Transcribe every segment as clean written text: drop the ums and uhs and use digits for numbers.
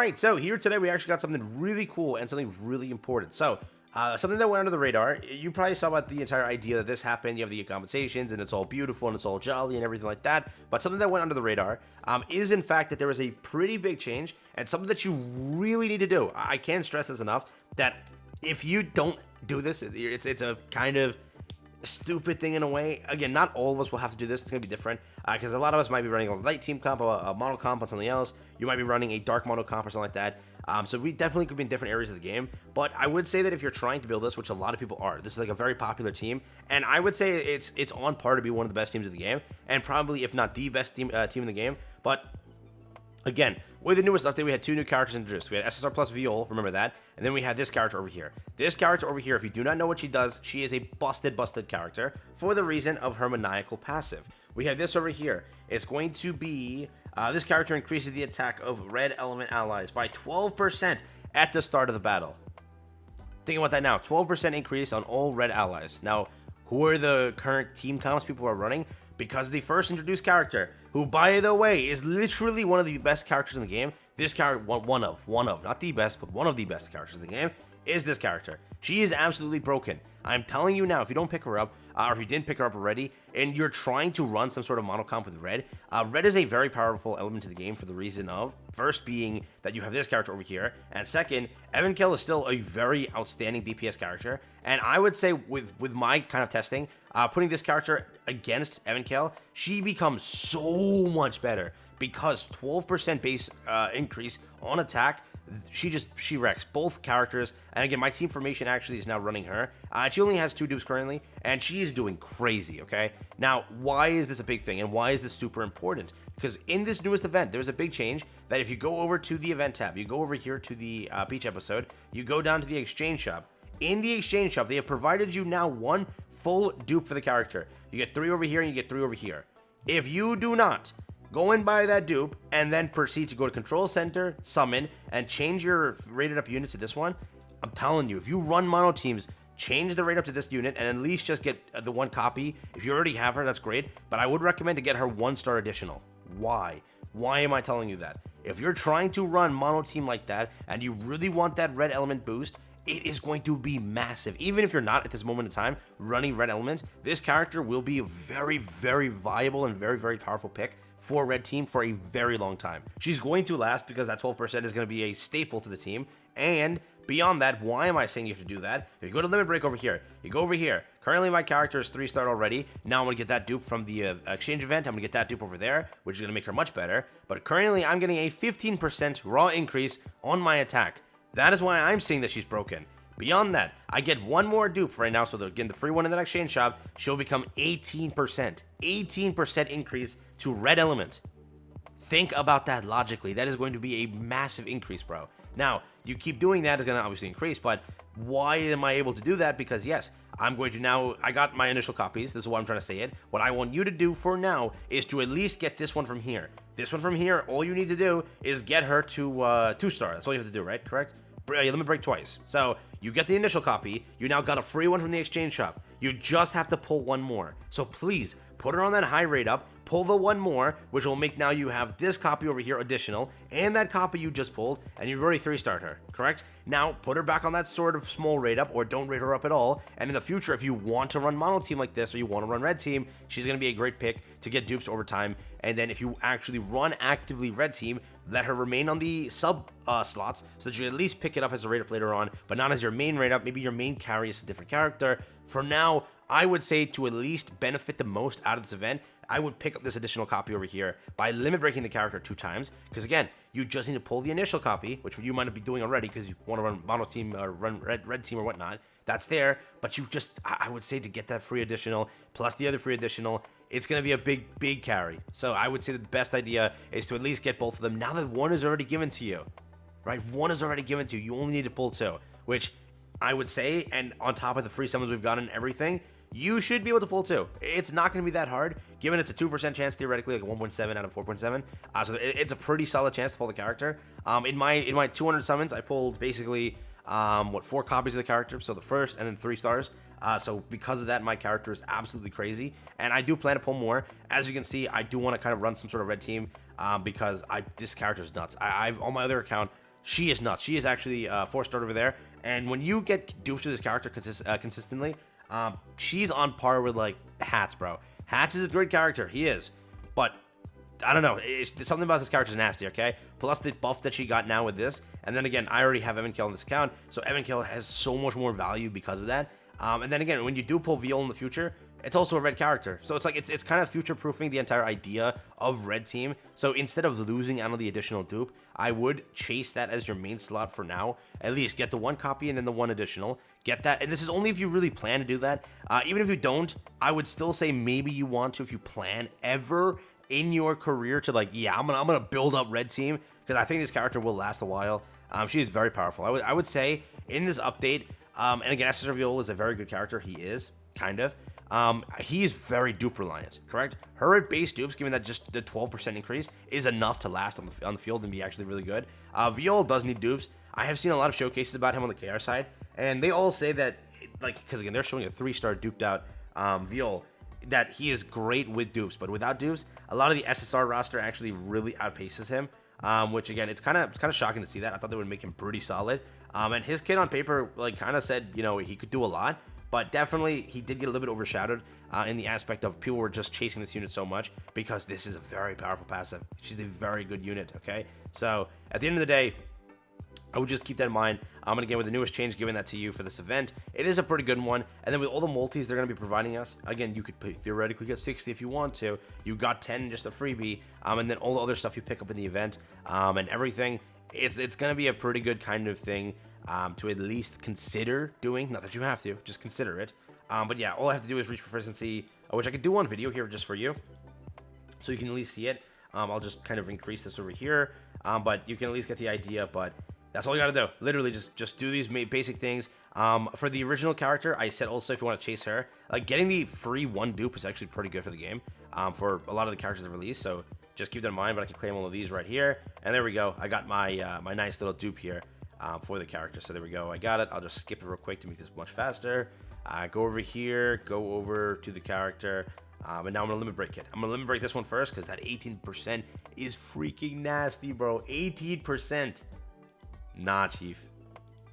right, so here today we actually got something really cool and something really important. So, something that went under the radar. You probably saw about the entire idea that this happened. You have the compensations, and it's all beautiful and it's all jolly and everything like that. But something that went under the radar is, in fact, that there was a pretty big change and something that you really need to do. I can't stress this enough that if you don't do this, it's a kind of stupid thing in a way. Again, not all of us will have to do this. It's going to be different because a lot of us might be running a light team comp, a mono comp on something else. You might be running a dark mono comp or something like that. So we definitely could be in different areas of the game. But I would say that if you're trying to build this, which a lot of people are, this is like a very popular team. And I would say it's on par to be one of the best teams of the game. And probably, if not the best team in the game. But again, with the newest update, we had two new characters introduced. We had SSR plus Viol, remember that? And then we had this character over here. This character over here, if you do not know what she does, she is a busted character for the reason of her maniacal passive. We have this over here. It's going to be, this character increases the attack of red element allies by 12% at the start of the battle. Think about that now, 12% increase on all red allies. Now, who are the current team comps people are running? Because the first introduced character, who by the way is literally one of the best characters in the game, this character, one of, not the best, but one of the best characters in the game, is this character. She is absolutely broken. I'm telling you now, if you don't pick her up, or if you didn't pick her up already, and you're trying to run some sort of mono comp with red, red is a very powerful element to the game for the reason of, first being that you have this character over here, and second, Evankill is still a very outstanding DPS character, and I would say with my kind of testing, putting this character against Evankill, she becomes so much better, because 12% base increase on attack, she wrecks both characters. And again, my team formation actually is now running her. She only has 2 dupes currently, and she is doing crazy, okay? Now, why is this a big thing, and why is this super important? Because in this newest event, there's a big change that if you go over to the event tab, you go over here to the beach episode, you go down to the exchange shop. In the exchange shop, they have provided you now 1 full dupe for the character. You get 3 over here, and you get 3 over here. If you do not go and buy that dupe, and then proceed to go to Control Center, Summon, and change your rated up unit to this one, I'm telling you, if you run mono teams, change the rate up to this unit, and at least just get the 1 copy. If you already have her, that's great, but I would recommend to get her 1-star additional. Why? Why am I telling you that? If you're trying to run mono team like that, and you really want that red element boost, it is going to be massive. Even if you're not at this moment in time running red element, this character will be a very, very viable and very, very powerful pick for red team for a very long time. She's going to last because that 12% is going to be a staple to the team. And beyond that, why am I saying you have to do that? If you go to limit break over here, you go over here. Currently my character is 3-star already. Now I'm going to get that dupe from the exchange event. I'm going to get that dupe over there, which is going to make her much better. But currently I'm getting a 15% raw increase on my attack. That is why I'm saying that she's broken. Beyond that, I get 1 more dupe right now, so again, the free one in that exchange shop, she'll become 18%. 18% increase to red element. Think about that logically. That is going to be a massive increase, bro. Now, you keep doing that, is going to obviously increase, but why am I able to do that? Because yes, I'm going to now, I got my initial copies. This is why I'm trying to say it. What I want you to do for now is to at least get this one from here. This one from here, all you need to do is get her to 2-star. That's all you have to do, right? Correct? Limit break twice. So you get the initial copy. You now got a free one from the exchange shop. You just have to pull 1 more. So please put her on that high rate up. Pull the 1 more, which will make now you have this copy over here additional, and that copy you just pulled, and you've already 3-starred her, correct? Now, put her back on that sort of small rate up, or don't rate her up at all, and in the future, if you want to run mono team like this, or you want to run red team, she's going to be a great pick to get dupes over time, and then if you actually run actively red team, let her remain on the sub slots, so that you at least pick it up as a rate up later on, but not as your main rate up. Maybe your main carry is a different character. For now, I would say to at least benefit the most out of this event, I would pick up this additional copy over here by limit breaking the character 2 times. Because again, you just need to pull the initial copy, which you might be doing already because you want to run mono team or run red team or whatnot. That's there, but you just, I would say to get that free additional plus the other free additional, it's going to be a big carry. So I would say that the best idea is to at least get both of them now that 1 is already given to you, right? 1 is already given to you. You only need to pull 2, which I would say, and on top of the free summons we've gotten and everything, you should be able to pull 2. It's not going to be that hard, given it's a 2% chance theoretically, like 1.7 out of 4.7. So it's a pretty solid chance to pull the character. In my 200 summons, I pulled basically 4 copies of the character, so the first and then 3 stars. So because of that, my character is absolutely crazy, and I do plan to pull more. As you can see, I do want to kind of run some sort of red team because this character is nuts. I've on my other account, She is nuts. She is actually 4-star over there. And when you get dupes to this character consistently, she's on par with like Hats, bro. Hats is a great character. He is. But I don't know. Something about this character is nasty, okay? Plus the buff that she got now with this. And then again, I already have Evan Kill on this account. So Evan Kill has so much more value because of that. And then again, when you do pull Viol in the future, it's also a red character. So it's like it's kind of future-proofing the entire idea of red team. So instead of losing out on the additional dupe, I would chase that as your main slot for now. At least get the 1 copy and then the 1 additional. Get that. And this is only if you really plan to do that. Even if you don't, I would still say maybe you want to if you plan ever in your career to like, yeah, I'm gonna build up red team because I think this character will last a while. She is very powerful. I would say in this update, and again, SSR Viol is a very good character. He is, kind of. He is very dupe reliant, correct? Her at base dupes, given that just the 12% increase, is enough to last on the field and be actually really good. Viol does need dupes. I have seen a lot of showcases about him on the KR side, and they all say that, like, because again, they're showing a 3-star duped out Viol, that he is great with dupes, but without dupes, a lot of the SSR roster actually really outpaces him. Which again, it's kind of shocking to see that. I thought they would make him pretty solid. And his kit on paper, like, kind of said, you know, he could do a lot. But definitely, he did get a little bit overshadowed in the aspect of people were just chasing this unit so much because this is a very powerful passive. She's a very good unit, okay? So, at the end of the day, I would just keep that in mind. And again, with the newest change, giving that to you for this event, it is a pretty good one. And then with all the multis they're going to be providing us, again, you could theoretically get 60 if you want to. You got 10 just a freebie, and then all the other stuff you pick up in the event, and everything. It's going to be a pretty good kind of thing to at least consider doing. Not that you have to, just consider it. But yeah, all I have to do is reach proficiency, which I could do one video here just for you, so you can at least see it. I'll just kind of increase this over here, but you can at least get the idea. But that's all you gotta do. Literally, just do these basic things. For the original character, I said also if you want to chase her, like getting the free 1 dupe is actually pretty good for the game. For a lot of the characters that release, so just keep that in mind. But I can claim all of these right here, and there we go. I got my my nice little dupe here for the character. So there we go. I got it. I'll just skip it real quick to make this much faster. Go over here. Go over to the character. And now I'm gonna limit break it. I'm gonna limit break this one first because that 18% is freaking nasty, bro. 18%. Nah, Chief.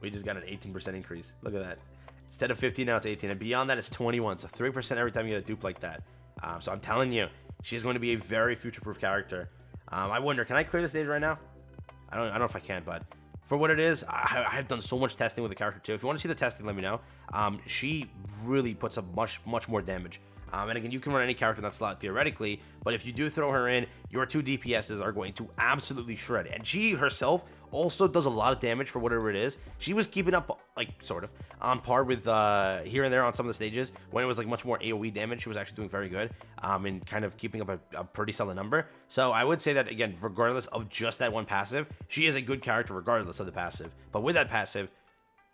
We just got an 18% increase. Look at that. Instead of 15, now it's 18. And beyond that, it's 21. So 3% every time you get a dupe like that. So I'm telling you, she's going to be a very future-proof character. I wonder, can I clear the stage right now? I don't know if I can, but for what it is, I have done so much testing with the character too. If you want to see the testing, let me know. She really puts up much more damage. And again, you can run any character in that slot theoretically, but if you do throw her in, your 2 DPSs are going to absolutely shred. And she herself also does a lot of damage for whatever it is. She was keeping up, like, sort of, on par with here and there on some of the stages. When it was, like, much more AoE damage, she was actually doing very good, and kind of keeping up a pretty solid number. So I would say that, again, regardless of just that one passive, she is a good character regardless of the passive. But with that passive,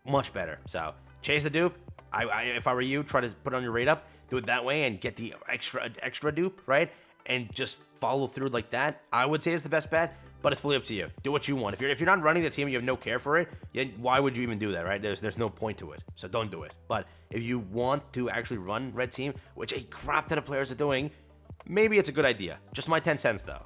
much better. So chase the dupe. If I were you, try to put it on your rate up, do it that way, and get the extra dupe, right? And just follow through like that. I would say it's the best bet, but it's fully up to you. Do what you want. If you're not running the team and you have no care for it, then why would you even do that, right? There's no point to it, so don't do it. But if you want to actually run red team, which a crap ton of players are doing, maybe it's a good idea. Just my 10 cents though.